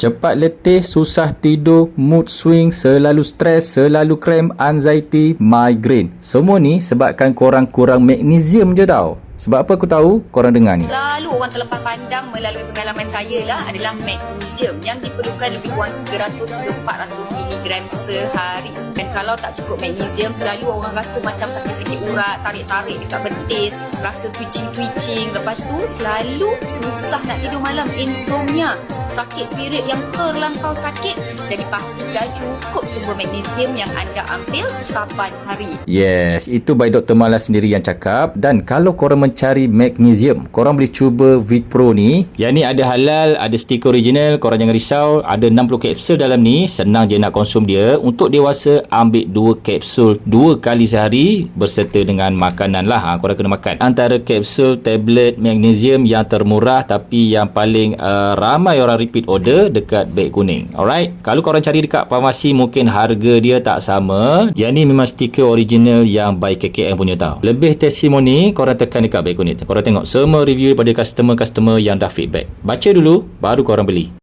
cepat letih, susah tidur, mood swing, selalu stres, selalu cramp, anxiety, migraine. Semua ni sebabkan korang kurang magnesium je tau. Sebab apa aku tahu? Korang dengar ni. Selalu orang terlepas pandang melalui pengalaman saya lah adalah magnesium yang diperlukan lebih kurang 300 ke 400 mg sehari. Dan kalau tak cukup magnesium, selalu orang rasa macam sakit-sakit urat, tarik-tarik dekat betis, rasa twitching-twitching. Lepas tu selalu susah nak tidur malam, insomnia, sakit period yang terlampau sakit. Jadi pastikan cukup sumber magnesium yang anda ambil saban hari. Yes, itu by Dr. Mala sendiri yang cakap. Dan kalau korang mencari magnesium, korang boleh cuba Vitpro ni. Yang ni ada halal, ada stiker original, korang jangan risau. Ada 60 kapsul dalam ni, senang je nak konsum dia. Untuk dewasa, ambil 2 kapsul 2 kali sehari berserta dengan makanan lah. Korang kena makan. Antara kapsul tablet magnesium yang termurah tapi yang paling ramai orang repeat order dekat beg kuning. Alright, kalau korang cari dekat farmasi mungkin harga dia tak sama. Yang ni memang stiker original yang by KKM punya tau. Lebih testimoni korang tekan dekat beg kuning. Korang tengok semua review daripada customer-customer yang dah feedback. Baca dulu baru korang beli.